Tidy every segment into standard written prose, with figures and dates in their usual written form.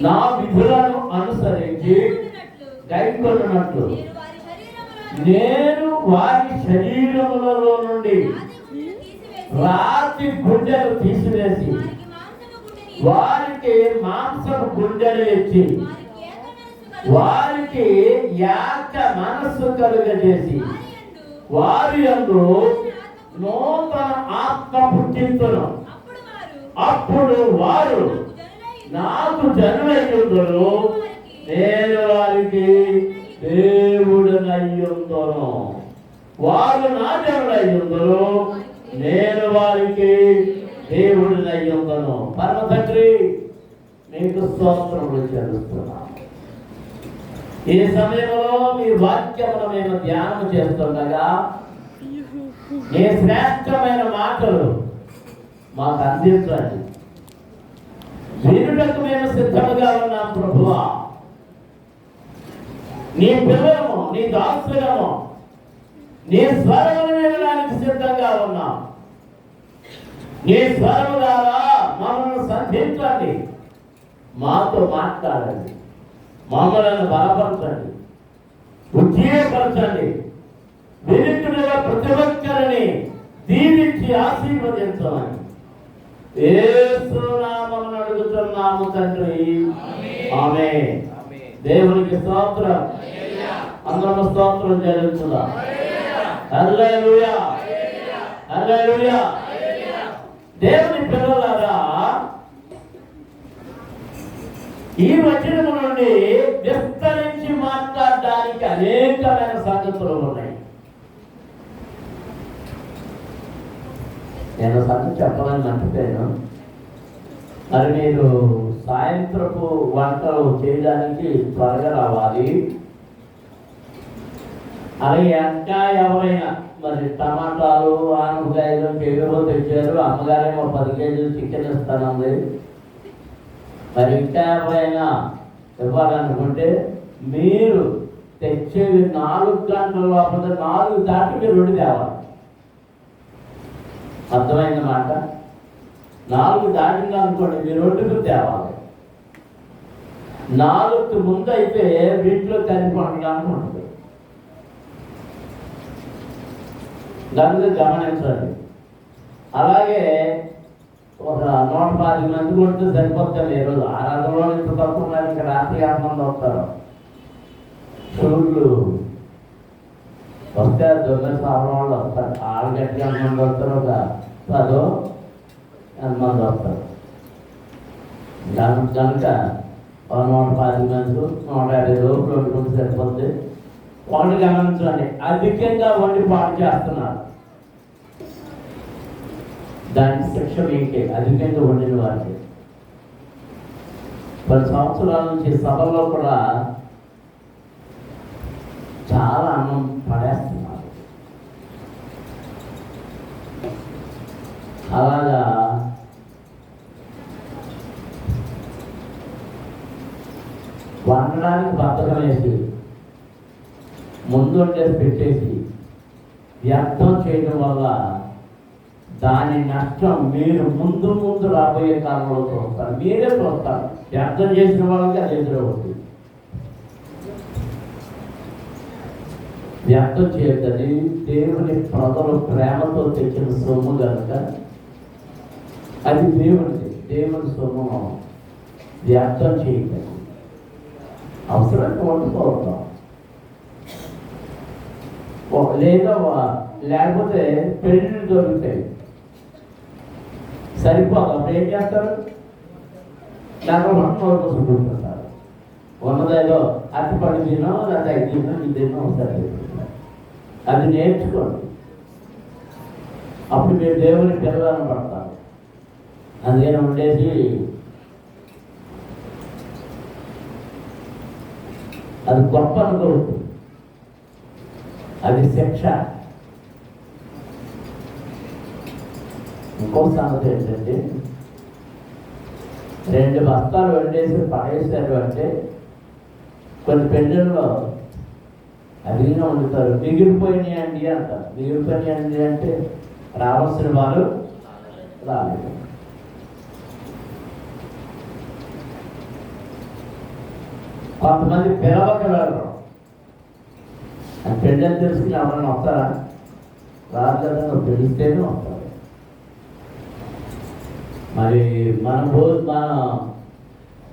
నా విధులను అనుసరించి గైకొన్నట్లు నేను వారి శరీరములలో నుండి రాతి గుండెలు తీసివేసి వారికి మాంసపు గుండెలు ఇచ్చి వారికి ఏక మనస్సు కలుగజేసి వారి యందు నూతన ఆత్మ పుట్టించును. అప్పుడు వారు నాకు జనులయ్యుందురు, నేను వారికి దేవుడనయ్యుందును. వారు నా జనులయ్యుందురు, నేను వారికి దేవుడనయ్యుందును. పరమ తండ్రి, నీకు స్తోత్రములు చెల్లిస్తున్నాను. ఈ సమయంలో మీ వాక్యమును మేము ధ్యానం చేస్తుండగా నీ శ్రేష్టమైన మాటలు మాకు అందించండి. వినుటకు మేము సిద్ధముగా ఉన్నాం ప్రభువా. నీ పిల్లము, నీ దాసులము, నీ స్వరమును వినడానికి సిద్ధంగా ఉన్నాం. నీ స్వరము ద్వారా మమ్మల్ని సంధించండి, మాతో మాట్లాడండి, మమ్మల్ని బలపరచండి, ఉజ్జీవపరచండి. వినితుడిగా ప్రతి ఒక్కరిని దీవించి ఆశీర్వదించమని యేసు నామమున అడుగుతున్నాము తండ్రి, ఆమేన్. దేవునికి స్తోత్రం. అందరూ స్తోత్రం చెల్లించుదాం. హల్లెలూయా, హల్లెలూయా. దేవుని పిల్లలారా, ఈ వచనము నుండి విస్తరించి మాట్లాడడానికి అనేకమైన సంగతులు ఉన్నాయి. నేను సంగతి చెప్పాలని మర్చిపోయాను. మరి మీరు సాయంత్రపు వంటలు చేయడానికి త్వరగా రావాలి. అలాగే ఇంకా ఎవరైనా మరి టమాటాలు, ఆనపకాయలు కేజీలో తెచ్చారు, అమ్మగారేమో 10 కేజీలు చికెన్ ఇస్తానంది. మరి ఇంకా ఎవరైనా ఇవ్వాలనుకుంటే మీరు తెచ్చేది 4 గంటల లోపల 4 దాటి మీరు వండి తేవాలి. అర్థమైన మాట. 4 దాటింది అనుకోండి, మీరు వండుకు తేవాలి. 4కి ముందు అయితే వీటిలో కలిపి వండడానికి ఉంటుంది. దాన్ని గమనించండి. అలాగే ఒక 120 మంది కొడితే సరిపోతారు. ఈరోజు ఆరాధనలో ఇంత తక్కువ ఉన్నారు. ఇంకా రాత్రి 6 మంది వస్తారు. షూర్లు వస్తే 9 సంవత్సరం వాళ్ళు వస్తారు. 6 గంటకి ఎంతమంది వస్తారు? ఒక 10 ఎంతమంది వస్తారు. కనుక 120 మంది 150 రోజులు వండుకుంటే సరిపోతుంది. వండి గమనించండి, అధికంగా వండి పాటు చేస్తున్నారు. దానికి శిక్ష మీకే, అధికంగా వండిన వారికి. 10 సంవత్సరాల నుంచి సభలో కూడా చాలా అన్నం పడేస్తున్నారు. అలాగా వండడానికి బద్ధకం వేసి ముందు వండేసి పెట్టేసి వ్యర్థం చేయడం వల్ల దాని నష్టం మీరు ముందు రాబోయే కాలంలో చూస్తారు. మీరే చూస్తారు. వ్యర్థం చేసిన వాళ్ళకి అది ఎదురవుతుంది. వ్యర్థం చేయద్దని దేవుని ప్రజలు ప్రేమతో తెచ్చిన సొమ్ము కనుక అది దేవునిది. దేవుని సొమ్ము వ్యర్థం చేయద్దని. అవసరానికి వండుకోవడం లేదా లేకపోతే పెళ్ళిళ్ళు దొరుకుతాయి, సరిపోదు. అప్పుడు ఏం చేస్తారు? దాంట్లో వంటలు చూసుకుంటారు. ఉన్నదేదో అరటిపండు తినో లేదా 5 తినో ఇది తినో ఒకసారి అది నేర్చుకోండి. అప్పుడు మీరు దేవుని పిల్లలను పడతారు. అందుకని ఉండేసి అది గొప్ప అనుకోవద్దు, అది శిక్ష. ఇంకో సంగతి ఏంటంటే 2 బస్తాలు వండేసి పడేశారు అంటే కొన్ని పెళ్ళిళ్ళలో అడిగినా వండుతారు. మిగిలిపోయినాయి అండి అంటారు. మిగిలిపోయినాయి అండి అంటే రావాల్సిన వారు రాలేదు. కొంతమంది పిలవక వెళ్ళరు. పెళ్ళని తెలుసుకుని ఎవరైనా వస్తారా? రాదు కదా. నువ్వు పిలిస్తేనే వస్తారు. మరి మనం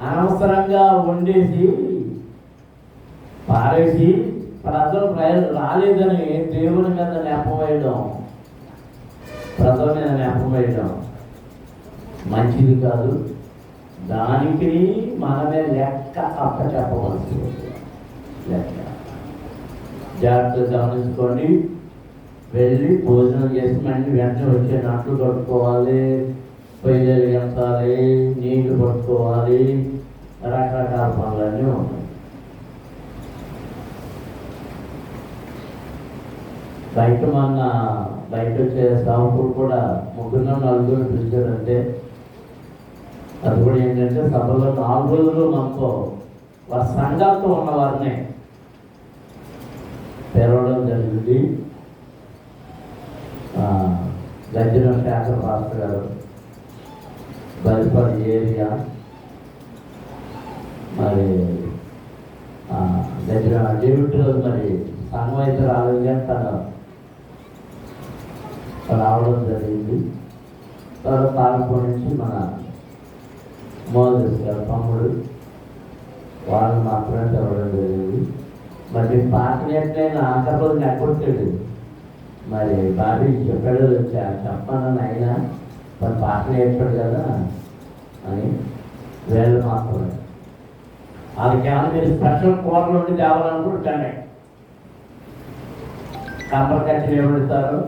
అనవసరంగా వండేసి పారేసి ప్రజలు రాలేదని దేవుని మీద నెపం వేయడం, ప్రజల మీద నెపం వేయడం మంచిది కాదు. దానికి మనమే లెక్క అప్ప చెప్పవలసి లెక్క. జాగ్రత్తగా గమనించుకోండి. వెళ్ళి భోజనం చేసి మళ్ళీ వెంటనే వచ్చే నట్లు కట్టుకోవాలి, పొయ్యి వెలిగించాలి, నీళ్లు పట్టుకోవాలి, రకరకాల పనులన్నీ ఉన్నాయి. బయట వచ్చే సాగులు కూడా 3-4 పిలిచారంటే అది కూడా ఏంటంటే సభలో 4 రోజులు మనతో వారి సంఘాలతో ఉన్నవారినే తెరవడం జరిగింది. గజ్జన శాఖ పాస్టర్ గారు, బలిపడి ఏరియా, మరి గజ్జన డేవిడ్ మరి సంఘం అయితే రాలేదు కానీ తను రావడం జరిగింది. తర్వాత తాలపూడి నుంచి మన మోదస్ గారు తమ్ముడు, వాళ్ళు మాత్రమే తెరవడం జరిగింది. మరి పాటలు ఎట్లయినా ఆఖరి నెక్కొట్టాడు. మరి బాబీ చెప్పాడు, చెప్పానని అయినా మరి పాటలు చెప్పాడు కదా అని వీళ్ళు మాత్రమే. వాళ్ళకి ఏమైనా మీరు స్పెషల్ కూరలు ఉండి తేవాలనుకుంటానే కంపరకట్టలు ఏమడుతారు,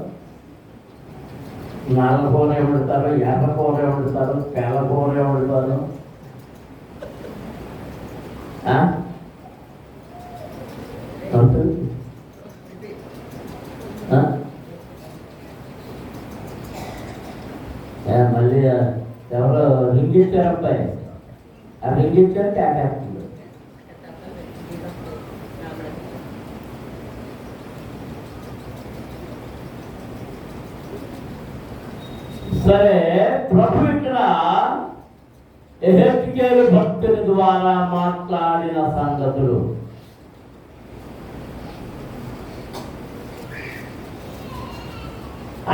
నల్ల కూర ఏమడుతారు, ఎర్ర కూర ఏమడుతారు, తెల్ల కూర ఏమడుతారు. మళ్ళీ ఎవరో రింగ్ ఇచ్చారు అబ్బాయి, ఆ రింగ్ ఇచ్చారు ట్యాక్స్తుంది. సరే, ప్రభు ఇక్కడ యెహెజ్కేలు భక్తుని ద్వారా మాట్లాడిన సంగతులు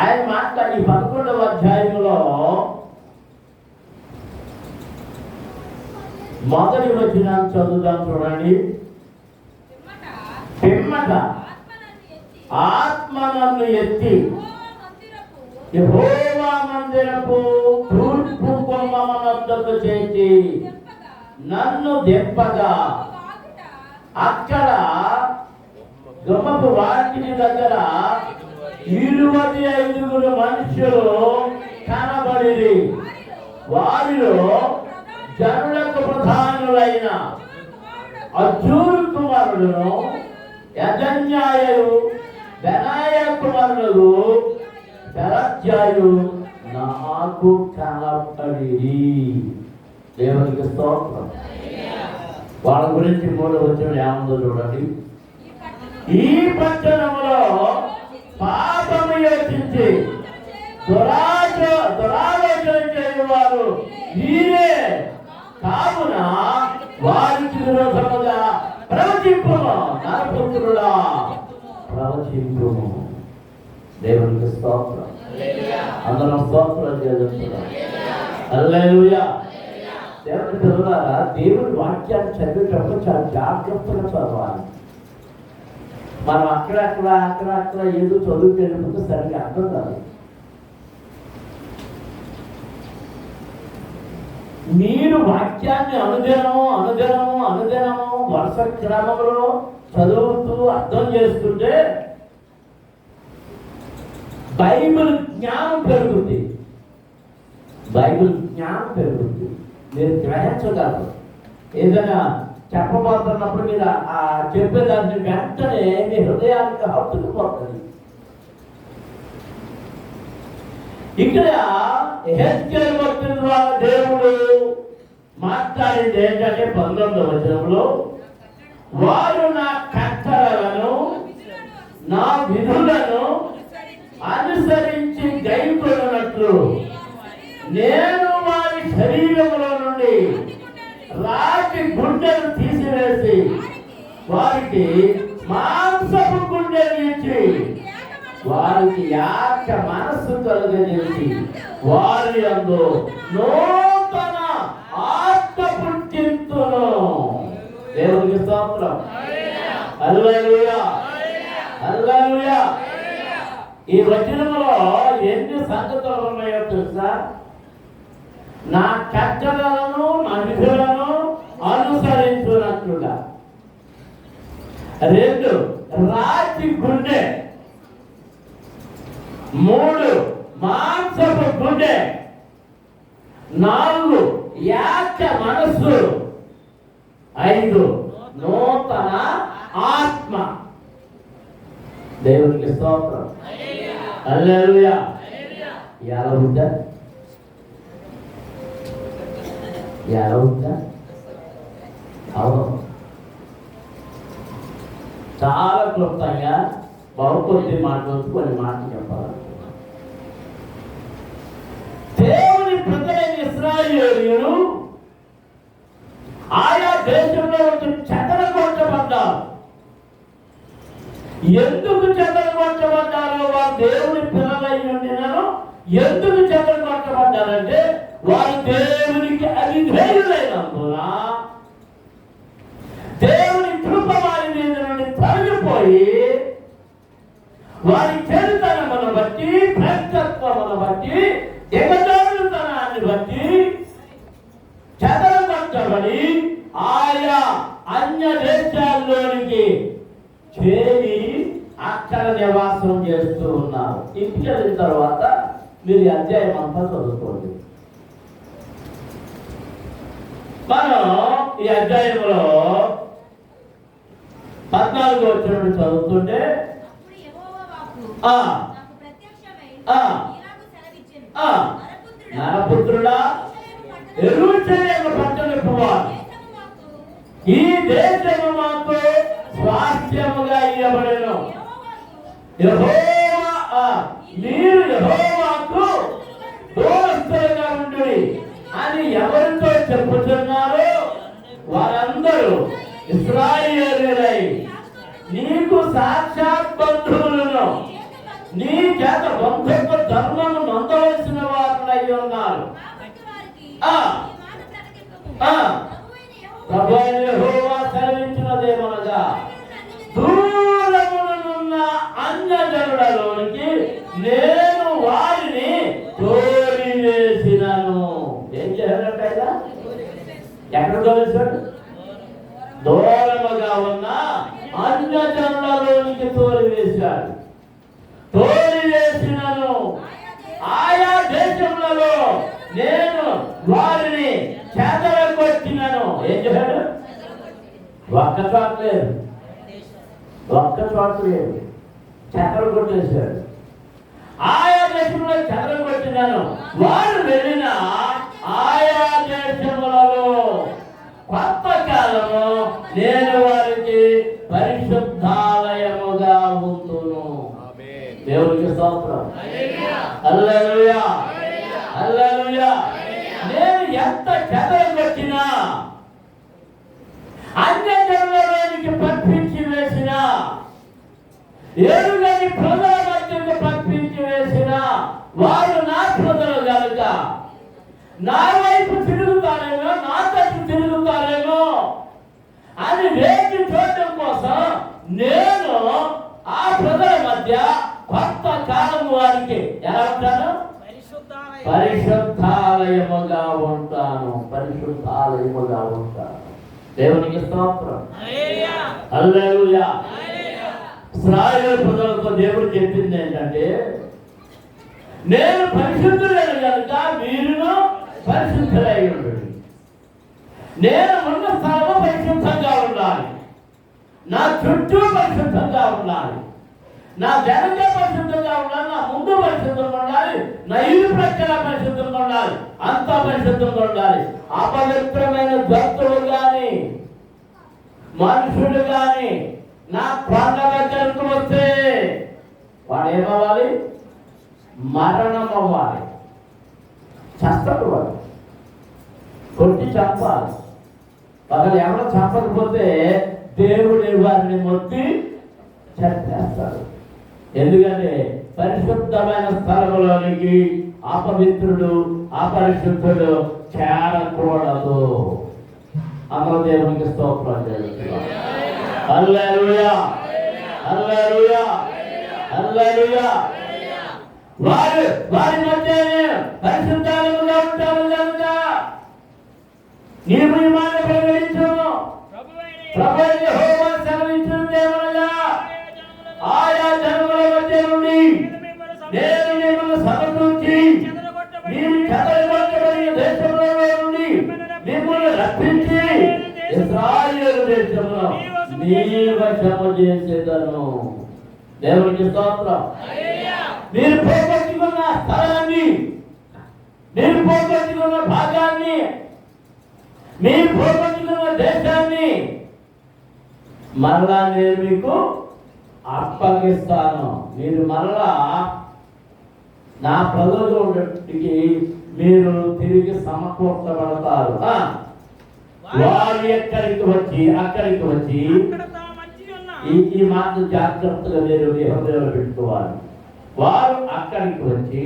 ఆయన మాట్లాడి 11వ అధ్యాయంలో మొదటి వచనం చదువుదాం చూడండి. పిమ్మట ఆత్మ నన్ను ఎత్తి యెహోవా మందిరపు తూర్పు కొమ్మనొద్దకు చేసి నన్ను దెప్పగా అక్కడ గుమ్మపు వాకిలి దగ్గర 25 మనుషులు కనబడిరి. వారిలో జనులకు ప్రధానులైన అజూరు కుమారుడును యజన్యాయు బెనాయ కుమారుడు బెరజ్యాయు నాకు కనబడిరి. దేవునికి స్తోత్రం. వాళ్ళ గురించి 3వ వచనం ఏముందో చూడండి. ఈ పట్టణంలో పాపము యోచించి దురాలోచన చేయువారు వీరే కావున వారికి విరోధముగా ప్రవచింపును. నరపుత్రుడా ప్రవచింపును. దేవునికి స్తోత్రం. అందరం స్తోత్రం చేస్తున్నాం. హల్లెలూయా. దేవుని పిల్లలారా, దేవుని వాక్యాన్ని చదివేటప్పుడు చాలా జాగ్రత్తగా చదవాలి. మనం అక్కడ ఏదో చదువుకు వెళ్ళిపోతే సరిగ్గా అర్థం కాదు. మీరు వాక్యాన్ని అనుదినము వరుస క్రమంలో చదువుతూ అర్థం చేస్తుంటే బైబిల్ జ్ఞానం పెరుగుతుంది. మీరు గ్రహించగలరు. ఏదైనా చెప్పబోతున్నప్పుడు మీరు చెప్పేదాన్ని వెంటనే మీ హృదయానికి హత్తుకుపోతుంది. ఇక్కడ యెహెజ్కేలు భక్తుని ద్వారా దేవుడు మాట్లాడింది ఏంటంటే 19వ వచనంలో, వారు నా కట్టడలను నా విధులను అనుసరించి గైకొనున్నట్లు నేను వారి శరీరములో నుండి రాతి గుండెలు తీసి తీసివేసి వారికి మాంసపు గుండెని ఇచ్చి వారికి యాక మనస్సు కలుగజేసి వారి యందు నూతన ఆత్మ పుట్టింతును. దేవునికి స్తోత్రం. హల్లెలూయా, హల్లెలూయా. ఈ వచనంలో ఎన్ని సంగతులు ఉన్నాయో తెలుసా? నా కట్టడలను నా విధులను అనుసరించున్నట్లుగా. 2 రాతి గుండె, 3 మాంసపు గుండె, 4 యాక మనస్సు, 5 నూతన ఆత్మ. దేవునికి స్తోత్రం. హల్లెలూయా. ఎలా ఉందా? ఎలా ఉందా? అవును. చాలా క్లుప్తంగా బహుకొద్ది మాటలు కొన్ని మాటలు చెప్పాలి. దేవుని ప్రజలైన ఇశ్రాయేలీయులు ఆయా దేశంలో చెదరగొట్టబడ్డారు. ఎందుకు చెదరగొట్టబడ్డారో వారు దేవుని పిల్లలై ఉండినను ఎందుకు చెదరగొట్టబడ్డారంటే వారు దేవునికి అవిధేయులైనందున దేవుని కృప వారి మీద నుండి తొలగిపోయి వారి చెడుతనమును బట్టి, భ్రష్టత్వమును బట్టి, దిగజారుతనాన్ని బట్టి చెదరగొట్టబడి ఆయా అన్య దేశాల్లోనికి చేరి అక్కడ నివాసం చేస్తూ ఉన్నారు. ఇంటికి వెళ్ళిన తర్వాత మీరు అధ్యాయం అంతా చదువుకోండి. మనం ఈ అధ్యాయంలో 14 వచనం చదువుతుంటే నరపుత్రుడా, యెరూషలేము పట్టణపు వారు, ఈ దేశము మాకు స్వాస్థ్యముగా ఇవ్వబడెను. మీరు యెహోవాకు దూరస్తులుగా ఉండుడి అని ఎవరితో చెప్పుతున్నారు? వారందరూ ఇశ్రాయేలీయులై నీకు సాక్షాత్ బంధువులను, నీ చేత బంధుత్వ ధర్మము నొందవలసిన వారులై ఉన్నారు. ప్రభువైన యెహోవా సెలవిచ్చినదేమనగా, దూరమునున్న అన్యజనులలోనికి నేను వారిని తోలివేసినను. ఏం చేయాలంటే ఎక్కడ తోలిస్తాడు? దూరముగా ఉన్న అన్యజనులలోనికి తోలివేశాడు. తోలివేసినను ఆయా దేశములలో నేను వారిని చెదరగొట్టినను. ఏం చేశాడు? ఒక్క చోట లేదు, చెదరగొట్టేశాడు. ఆయా దేశంలో చెదరగొట్టినాను. వారు వెళ్ళిన ఆయా దేశములలో కొత్త కాలము నేను వారికి పరిశుద్ధాలయముగా ఉంటును. దేవునికి స్తోత్రం. హల్లెలూయా, హల్లెలూయా. నేను ఎంత చెదరగొట్టినా, అన్యజనులలోనికి పంపించి వేసిన, ఎరుగని ప్రజల మధ్యకు పంపించి వేసిన వారు నా ప్రజలు కనుక నా వైపు తిరుగుతారేమో, నా తట్టు తిరుగుతారేమో అని వేచి చూడటం కోసం నేను ఆ ప్రజల మధ్య కొత్త కాలం వారికి ఎలా ఉంటాను? పరిశుద్ధాలయముగా ఉంటాను. పరిశుద్ధాలయముగా ఉంటాను. దేవునికి స్తోత్రం. హల్లెలూయా. ఇశ్రాయేలు ప్రజలతో దేవుడు చెప్పింది ఏంటంటే, నేను పరిశుద్ధులైన కనుక మీరును పరిశుద్ధులై ఉండండి. నేను ఉన్న స్థలము పరిశుద్ధంగా ఉండాలి, నా చుట్టూ పరిశుద్ధంగా ఉండాలి, నా వెనక పరిశుద్ధంగా ఉండాలి, నా ముందు పరిశుద్ధంగా ఉండాలి, నా ఇరు ప్రక్కల పరిశుద్ధంగా ఉండాలి, అంతా పరిశుద్ధంగా ఉండాలి. అపవిత్రమైన జంతువులు కానీ మనుషులు కానీ నా కొండ దగ్గరకు వస్తే వాడు ఏమవ్వాలి? మరణం అవ్వాలి. చస్తాడు వాడు, కొట్టి చంపాలి. ఒకరు ఎవరో చంపకపోతే దేవుడు వారిని మొత్తి చంపేస్తాడు. ఎందుకంటే పరిశుద్ధమైన స్థలంలోనికి అపవిత్రుడు అపరిశుద్ధుడు చేరకూడదు. అందరూ దేవునికి స్తోత్రం చేస్తున్నాం. హల్లెలూయా, హల్లెలూయా, హల్లెలూయా. వారి మధ్య పరిశుద్ధాలుగా ఉంటారు కనుక నీవు ఈ మాట ప్రకటించుము. ప్రభువైన యెహోవా సెలవిచ్చినదేమనగా, ఆయా జనముల మధ్య నుండి నేను మిమ్మల్ని సమకూర్చి మీరు చెదరగొట్టబడిన దేశంలో నుండి మిమ్మల్ని రక్షించి ఇశ్రాయేలు దేశంలో నీ వశము చేసేదను. దేవునికి స్తోత్రం. మీరు పోగొట్టుకున్న స్థలాన్ని, మీరు పోగొట్టుకున్న భాగాన్ని, మీరు పోగొట్టుకున్న దేశాన్ని మరలా నేను మీకు అప్పగిస్తాను. మీరు మరలా నా ప్రజలు ఉన్నట్టుకి మీరు తిరిగి సమకూర్చబడతారు. వారు అక్కడికి వచ్చి ఈ మాట జాగ్రత్తగా మీరు హృదయంలో పెట్టుకోవాలి. వారు అక్కడికి వచ్చి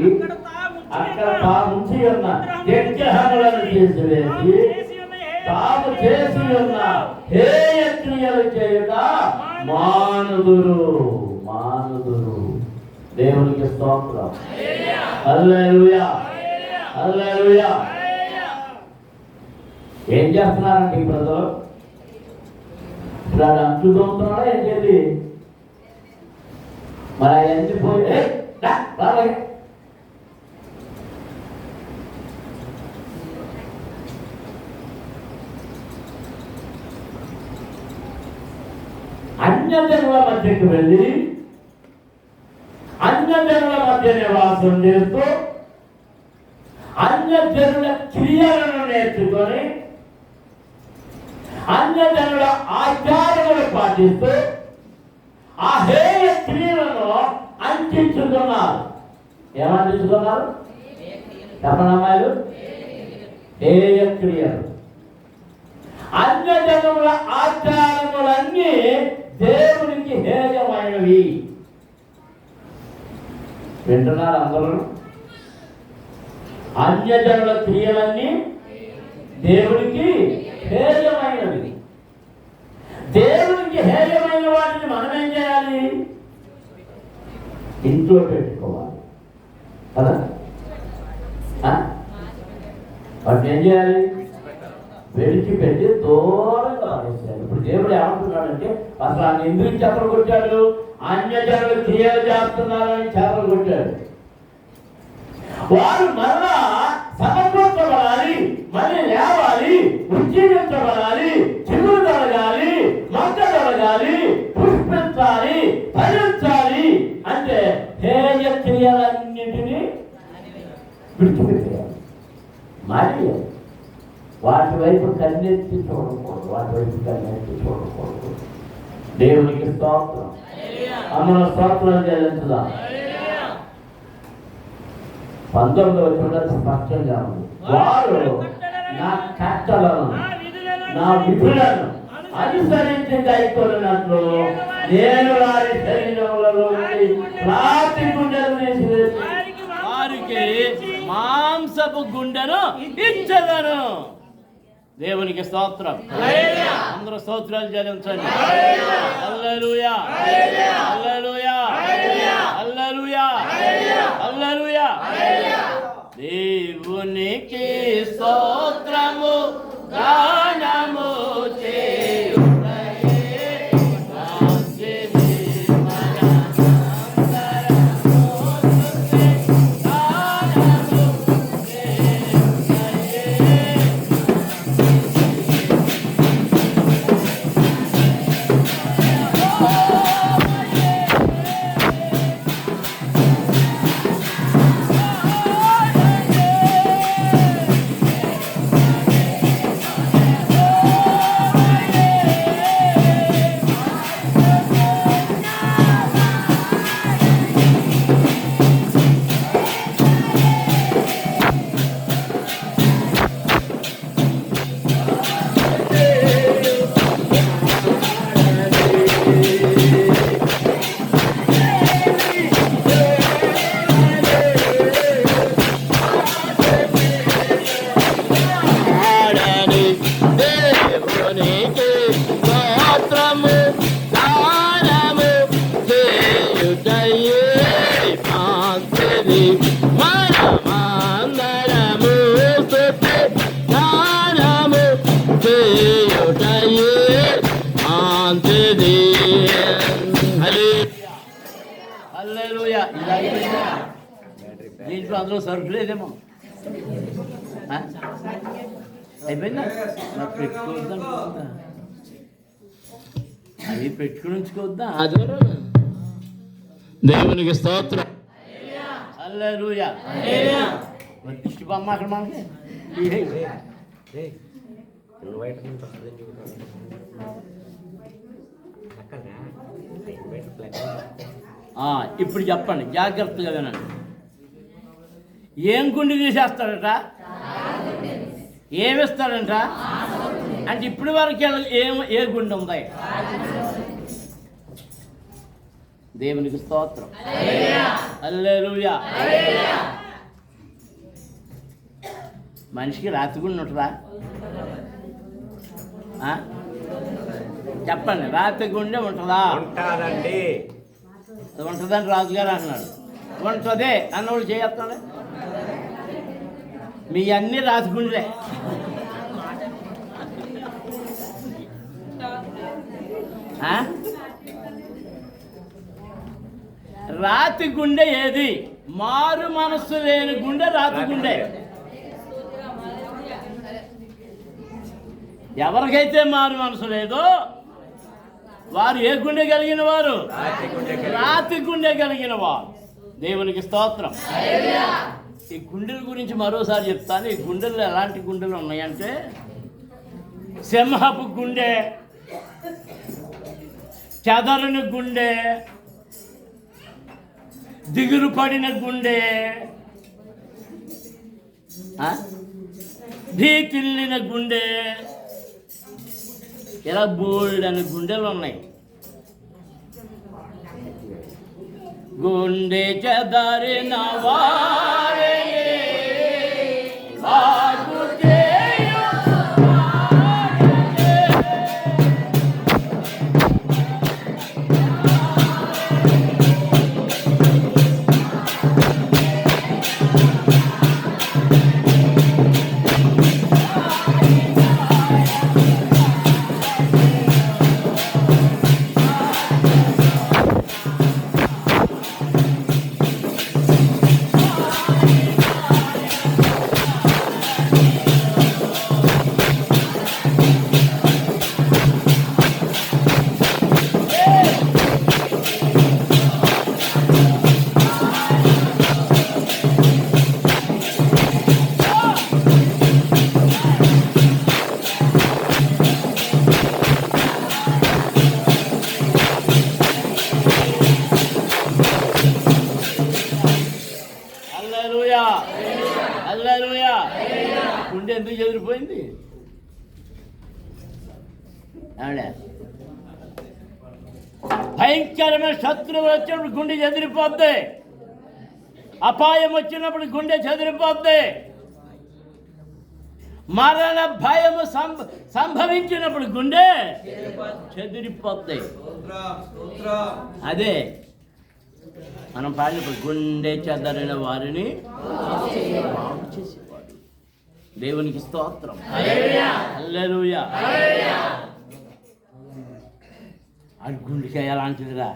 అక్కడ తాము ఉంచి ఉన్న విగ్రహములను తీసివేసి తాము చేసి ఉన్న హేయ క్రియలు చేయుట మానుదురు. దేవునికి స్తోత్రం. హల్లెలూయా, హల్లెలూయా. ఏం చేస్తున్నారంటే ఈ ప్రజలు ఇప్పుడు అంటూ తోముతున్నాడా ఏం చేయాలి? మరి అవన్నీ పోయి అన్యజనుల మధ్యకు వెళ్ళి అన్యజనుల మధ్య నివాసం చేస్తూ అన్యజనుల క్రియలను నేర్చుకొని అన్యజనుల ఆచారాలను పాటిస్తూ ఆ హేయ క్రియలను అంటించుకున్నారు. ఏమంటించుకున్నారు చెప్పండి అమ్మాయిలు? హేయ క్రియలు. అన్యజనుల ఆచారములన్నీ దేవునికి హేయమైనవి. వింటున్నారు అందరూ? అన్యజనుల క్రియలన్నీ దేవునికి హేయమైనవి. దేవునికి హేయమైన వాటిని మనం ఏం చేయాలి? ఇంట్లో పెట్టుకోవాలి కదా. వాటిని ఏం చేయాలి? విడిచిపెట్టి దూరంగా పారేశాడు. ఇప్పుడు దేవుడు ఏమంటున్నాడంటే అసలు ఆయన ఎందుకు చేపలు కొట్టాడు? అన్యజనులు క్రియలు చేస్తున్నారని చేపలు కొట్టాడు. వారు మరలా సమకూర్చబడాలి, మళ్ళీ లేవాలి, ఉజ్జీవించబడాలి, చిగురు తొలగాలి, మొక్క తొలగాలి, పుష్పించాలి, ఫలించాలి అంటే హేయ క్రియలన్నింటినీ విడిచిపెట్టేయాలి. మరి వాటి వైపు కన్నెత్తి చూడకూడదు. దేవునికి స్తోత్రం. అందరూ స్తోత్రం చెల్లించుదాం. 19వ చూడండి, స్పష్టంగా ఉంది. వారు నా కట్టలను నా విధులను అనుసరించి కైకొన్నట్లు నేను వారి శరీరంలో రాతి గుండెలు తీసివేసి వారికి మాంసపు గుండెను ఇచ్చదను. దేవునికి స్తోత్రం. అందరూ స్తోత్రాలు చెల్లించండి. హల్లెలూయా, హల్లెలూయా, హల్లెలూయా, హల్లెలూయా. దేవునికి స్తోత్రము గానము చేయు. నీకే స్తోత్రము గానము చేయుటయే మంచిది మనమందరము స్తుతి గానము చేయుటయే మంచిది. హల్లెలూయా. దీంట్లో అందులో సరుకు లేదేమో, అయిపోయిందా? మరి పెట్టుకోవద్దా, అది పెట్టుకుని ఉంచుకోవద్దా? దేవునికి స్తోత్రం. హల్లెలూయా. మరి దిష్టి బొమ్మ అక్కడ మనకి ఇప్పుడు చెప్పండి, జాగ్రత్తగా వినండి. ఏం గుండె తీసేస్తాడట, ఏమిస్తాడంట అంటే ఇప్పటి వరకు ఏ గుండె ఉంది? దేవునికి స్తోత్రం. హల్లెలూయా. మనిషికి రాతి గుండె ఉంటుందా? చెప్పండి, రాతి గుండె ఉంటుందా? ఉంటుందండి. ఉంటుందని రాజుగారు అంటున్నాడు. ఉంటుందే అన్నవాడు చేస్తాడు. మీ అన్ని రాతి గుండెలే. రాతి గుండె ఏది? మారు మనస్సు లేని గుండె రాతి గుండె. ఎవరికైతే మారు మనసు లేదో వారు ఏ గుండె కలిగిన వారు? రాతి గుండె కలిగిన వారు. దేవునికి స్తోత్రం. ఈ గుండెల గురించి మరోసారి చెప్తాను. ఈ గుండెలు ఎలాంటి గుండెలు ఉన్నాయంటే, సింహపు గుండె, చెదరని గుండె, దిగులు పడిన గుండె, భీతిల్లిన గుండె, ఇలా బోల్డ్ అని గుండెలు ఉన్నాయి. గుండె చెదరిన వారే గుండె ఎందుకు చెదిరిపోయింది? భయంకరమైన శత్రువు వచ్చినప్పుడు గుండె చెదిరిపోద్ది. అపాయం వచ్చినప్పుడు గుండె చెదిరిపోద్ది. మరణ భయము సంభవించినప్పుడు గుండె చెదిరిపోద్ది. అదే మనం పాడినప్పుడు గుండె చెదరిన వారిని బాగు చేసేవాడు. దేవునికి స్తోత్రం. హల్లెలూయా. అది గుండెకాయ ఎలాంటిదిరా,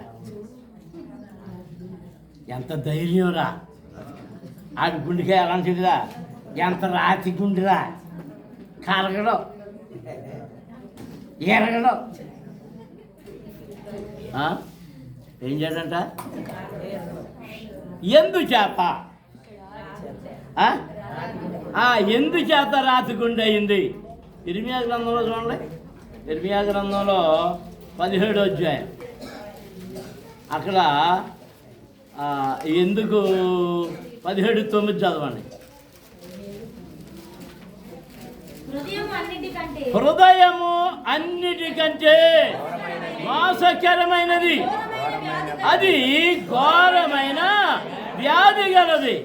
ఎంత ధైర్యం రా. ఆడి గుండెకాయ ఎలాంటిదిరా, ఎంత రాతి గుండెరా. కరగడం, ఎరగడం. ఏం చేయడంట? ఎందుచేత ఎందుచేత రాతి గుండె అయింది? ఇర్మియా గ్రంథంలో చూడండి. ఇర్మియా గ్రంథంలో 17వ అధ్యాయం. అక్కడ ఎందుకు 17:9 చదవండి. హృదయము అన్నిటికంటే మోసకరమైనది, అది ఘోరమైన వ్యాధి గలది,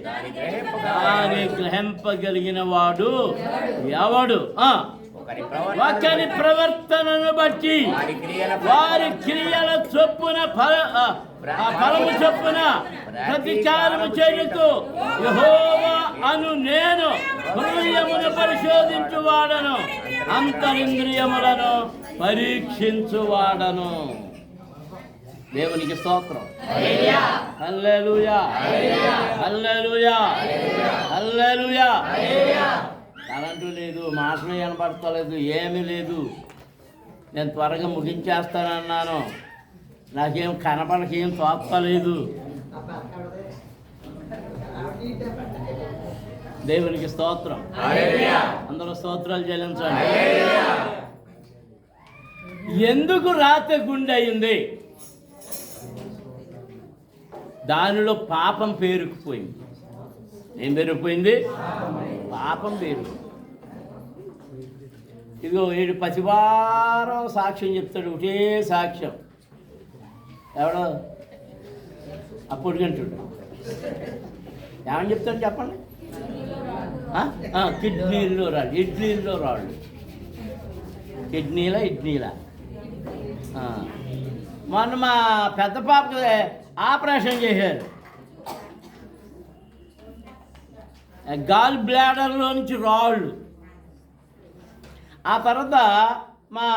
దాన్ని గ్రహింపగలిగిన వాడు ఎవడు? ఒకరి ప్రవర్తనను బట్టి వారి క్రియల చొప్పున ఫలము చొప్పున ప్రతికారము చేయుటకు యెహోవా అను నేను హృదయమును పరిశోధించువాడను, అంతరింద్రియములను పరీక్షించువాడను. దేవునికి స్తోత్రం. హల్లెలూయా, హల్లెలూయా, హల్లెలూయా. కరెంటు లేదు, మాటలు వినపడతలేదు, ఏమీ లేదు. నేను త్వరగా ముగించేస్తానన్నాను, నాకేం కనపడకేం తోస్తలేదు. దేవునికి స్తోత్రం. అందరూ స్తోత్రాలు చెల్లించండి. ఎందుకు రాత్రి గుండె అయింది? దానిలో పాపం పేరుకుపోయింది. ఏం పేరుకుపోయింది? పాపం పేరు. ఇదిగో వీడు పసివారం సాక్ష్యం చెప్తాడు, ఒకటే సాక్ష్యం. ఎవడో అప్పుడు గంటుడు ఏమని చెప్తాడు చెప్పండి? కిడ్నీల్లో రాళ్ళు, ఇడ్లీల్లో రాళ్ళు. ఇడ్లీలా మొన్న మా పెద్ద పాపకి ఆపరేషన్ చేశారు. గాల్ బ్లాడర్లో నుంచి రాళ్ళు. ఆ తర్వాత మా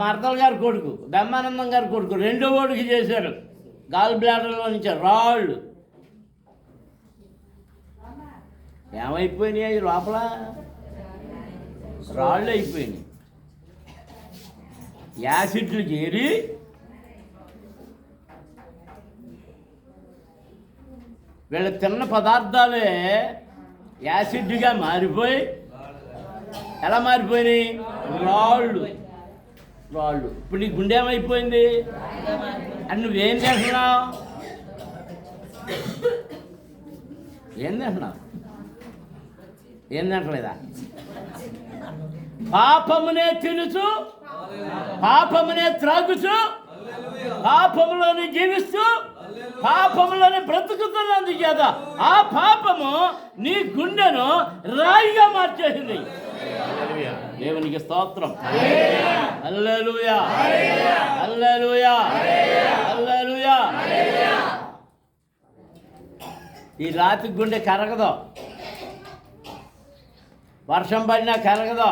మరదల గారి కొడుకు, బ్రహ్మానందం గారి కొడుకు, రెండో ఓడికి చేశారు. గాల్ బ్లాడర్లో నుంచి రాళ్ళు. ఏమైపోయినాయి? లోపల రాళ్ళు అయిపోయినాయి. యాసిడ్లు చేరి వీళ్ళు తిన్న పదార్థాలే యాసిడ్గా మారిపోయి, ఎలా మారిపోయినాయి? రాళ్ళు. ఇప్పుడు నీ గుండె ఏమైపోయింది? అని నువ్వేం చేస్తున్నావు? ఏం తింటలేదా? పాపమునే తినుచు, పాపమునే త్రాగుచు, పాపములోని జీవిస్తూ, పాపములోని బ్రతుకుతున్నందు చేత ఆ పాపము నీ గుండెను రాయిగా మార్చేసింది. దేవునికి స్తోత్రం. హల్లెలూయా, హల్లెలూయా, హల్లెలూయా. ఈ రాత్రి గుండె కరగదు, వర్షం పడినా కరగదు,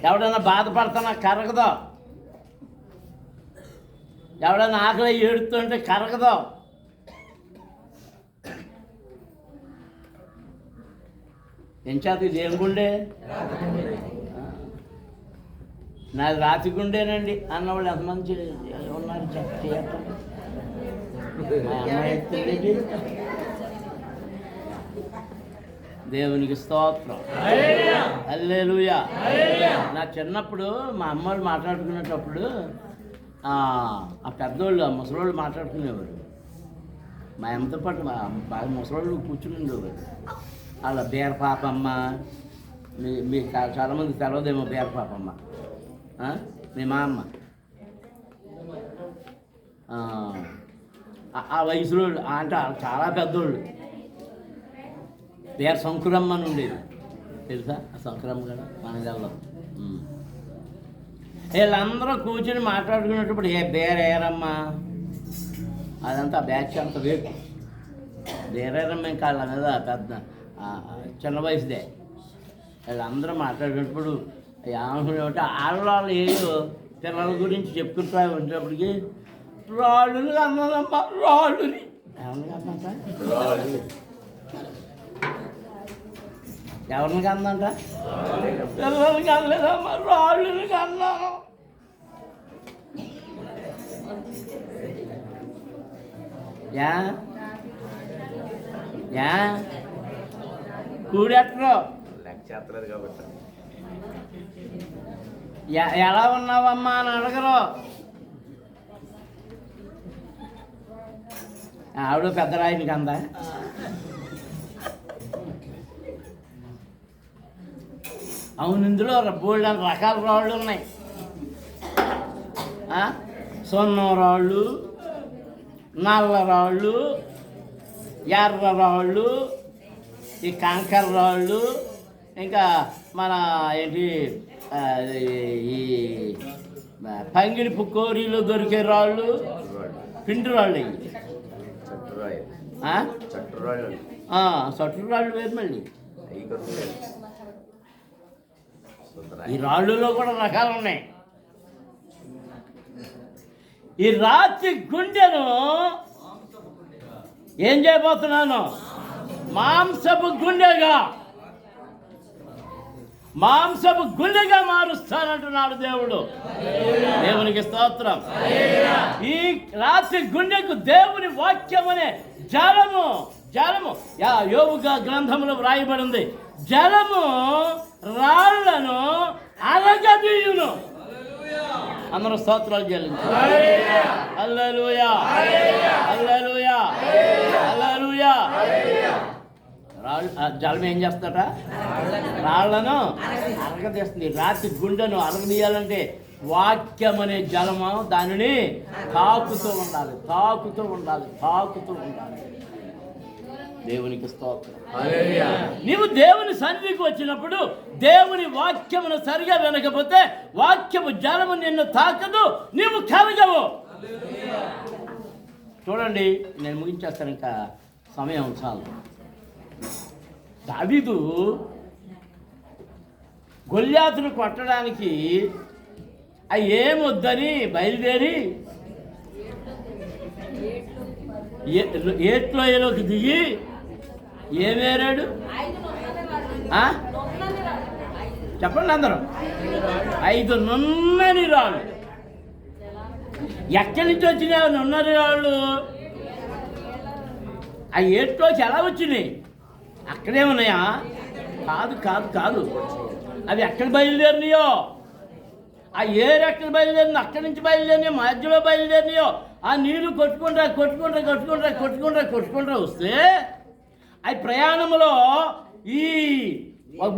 ఎవడన్నా బాధపడుతున్నా కరగదు, ఎవడన్నా ఆకలి ఏడుతుంటే కరగదు. ఎంచేత ఇది ఏం గుండె? నాది రాతి గుండేనండి అన్నవాళ్ళు ఎంతమంది ఉన్నారు చెప్పండి. మా అమ్మాయి దేవునికి స్తోత్రం. హల్లెలూయా. నా చిన్నప్పుడు మా అమ్మవాళ్ళు మాట్లాడుకునేటప్పుడు ఆ పెద్దోళ్ళు, ఆ ముసలోళ్ళు మాట్లాడుకునేవారు. మా అమ్మతో పాటు బాగా ముసలోళ్ళు కూర్చుని ఉండేవారు. వాళ్ళ బీరపాపమ్మ, మీ చాలామంది తెలవదేమో బీరపాపమ్మ, మీ మా అమ్మ. ఆ వయసులో అంటే చాలా పెద్దోళ్ళు. బీర శంకురమ్మ అని ఉండేది, తెలుసా? ఆ శంకురమ్మ కదా మనగల్లో. వీళ్ళందరూ కూర్చొని మాట్లాడుకునేటప్పుడు బేరేరమ్మ, అదంతా బ్యాచ్ అంత వేపు. బేరేరమ్మ ఇంకా వాళ్ళ మీద పెద్ద చిన్న వయసుదే. వీళ్ళందరూ మాట్లాడేటప్పుడు ఏమనుకునేటంటే ఆడవాళ్ళు ఏదో పిల్లల గురించి చెప్పుకుంటా ఉండేటప్పటికి రాళ్ళుని అన్నదమ్మా, రాళ్ళుని ఏమన్నా ఎవరిని కందంట? పిల్లల్ని కనలేదమ్మా, రాళ్ళుని కన్నాను. కూడెట్టరు కాబట్టి ఎలా ఉన్నావమ్మా అని అడగరు. ఆవిడ పెద్ద రాయిని కందా? అవును, ఇందులో బోల్డ్ రకాల రాళ్ళు ఉన్నాయి. సున్నం రాళ్ళు, నల్ల రాళ్ళు, ఎర్ర రాళ్ళు, ఈ కంకర రాళ్ళు, ఇంకా మన ఏంటి ఈ పంగిడి కోరీలో దొరికే రాళ్ళు, పిండి రాళ్ళు అయ్యి, చట్టు రాళ్ళు వేరు. మళ్ళీ ఈ రాళ్ళులో కూడా రకాలు ఉన్నాయి. ఈ రాతి గుండెను ఏం చేయబోతున్నాను? మాంసపు గుండెగా మారుస్తానంటున్నాడు దేవుడు. దేవునికి స్తోత్రం. ఈ రాతి గుండెకు దేవుని వాక్యం అనే జలము యోబు గ్రంథంలో వ్రాయబడింది. జలము రాళ్లను అరగదీయును. అందరూ స్తోత్రాలు చెల్లించారు. హల్లెలూయా, హల్లెలూయా, హల్లెలూయా. జలం ఏం చేస్తాట? రాళ్లను అరగదీస్తుంది. రాతి గుండెను అరగదీయాలంటే వాక్యం అనే జలము దానిని తాకుతూ ఉండాలి. దేవునికి స్తోత్రం. నీవు దేవుని సన్నిధికి వచ్చినప్పుడు దేవుని వాక్యమును సరిగా వినకపోతే వాక్యము జలము నిన్ను తాకదు, నీవు కలగవు. చూడండి, నేను ముగించేస్తాను, ఇంకా సమయం చాలు. దావీదు గొల్యాతును కొట్టడానికి ఏమొద్దని బయలుదేరి ఏట్లోయలోకి దిగి ఏమేరాడు? చెప్పండి అందరూ. 5 నున్నని రాళ్ళు. ఎక్కడి నుంచి వచ్చినాయి నున్నని రాళ్ళు? ఆ ఏట్లోకి ఎలా వచ్చినాయి? అక్కడే ఉన్నాయా? కాదు. అవి ఎక్కడ బయలుదేరినాయో, ఆ ఏరు ఎక్కడ బయలుదేరింది, అక్కడి నుంచి బయలుదేరినాయో, మధ్యలో బయలుదేరినాయో, ఆ నీళ్లు కొట్టుకుంటా వస్తే అవి ప్రయాణంలో ఈ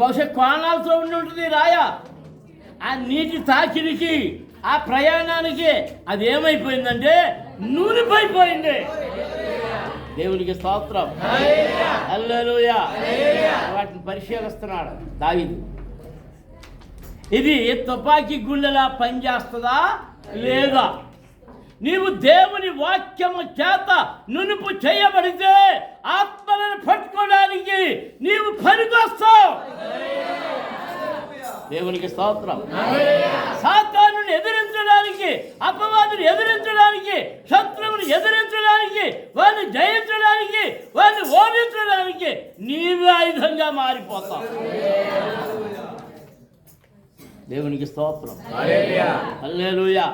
బహుశా కోణాలతో ఉండి ఉంటుంది రాయ. ఆ నీటి తాకిడికి, ఆ ప్రయాణానికి అది ఏమైపోయిందంటే నూనెపైపోయింది. దేవునికి స్తోత్రం. హల్లెలూయా. వాటిని పరిశీలిస్తున్నాడు దావీదు. ఇది తుపాకీ గుండెలా పనిచేస్తుందా లేదా? నీవు దేవుని వాక్యము చేత నునుపు చేయబడితే ఆత్మలను పట్టుకోవడానికి నీవు పనికొస్తావు. దేవునికి స్తోత్రం. సాతానుని ఎదిరించడానికి, అపవాదిని ఎదిరించడానికి, శత్రువుని ఎదిరించడానికి, వారిని జయించడానికి, వారిని ఓడించడానికి నీవే ఆయుధంగా మారిపోతావు. దేవునికి స్తోత్రం. హల్లెలూయా.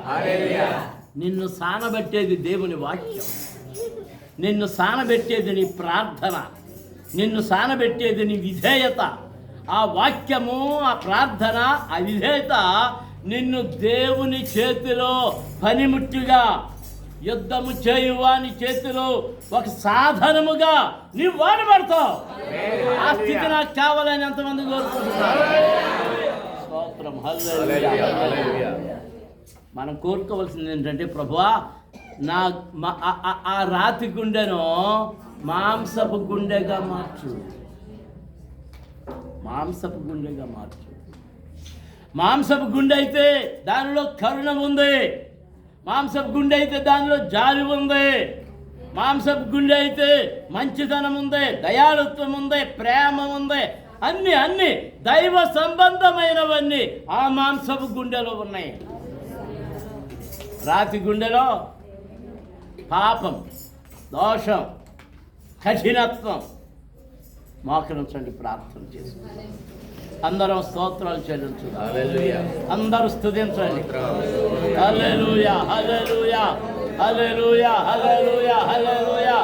నిన్ను సానబెట్టేది దేవుని వాక్యం, నిన్ను సానబెట్టేది నీ ప్రార్థన, నిన్ను సానబెట్టేది నీ విధేయత. ఆ వాక్యము, ఆ ప్రార్థన, ఆ విధేయత నిన్ను దేవుని చేతిలో పనిముట్టుగా, యుద్ధము చేయువాని చేతిలో ఒక సాధనముగా నీవు వాడబడతావు. ఆ స్థితి నాకు కావాలని ఎంతమంది కోరుకుంటున్నారు? స్తోత్రం. హల్లెలూయా. మనం కోరుకోవాల్సింది ఏంటంటే, ప్రభువా ఆ రాతి గుండెను మాంసపు గుండెగా మార్చు. మాంసపు గుండె అయితే దానిలో కరుణ ఉంది. మాంసపు గుండె అయితే దానిలో జాలి ఉంది. మాంసపు గుండె అయితే మంచితనం ఉంది, దయాళుత్వం ఉంది, ప్రేమ ఉంది. అన్ని దైవ సంబంధమైనవన్నీ ఆ మాంసపు గుండెలో ఉన్నాయి. రాతి గుండెలో పాపం, దోషం, కఠినత్వం. మోకరించండి, ప్రార్థన చేసుకుంటాం. అందరం స్తోత్రాలు చెల్లించుదాం. అందరూ స్తుతించండి. హల్లెలూయా, హల్లెలూయా, హల్లెలూయా, హల్లెలూయా, హల్లెలూయా, హల్లెలూయా.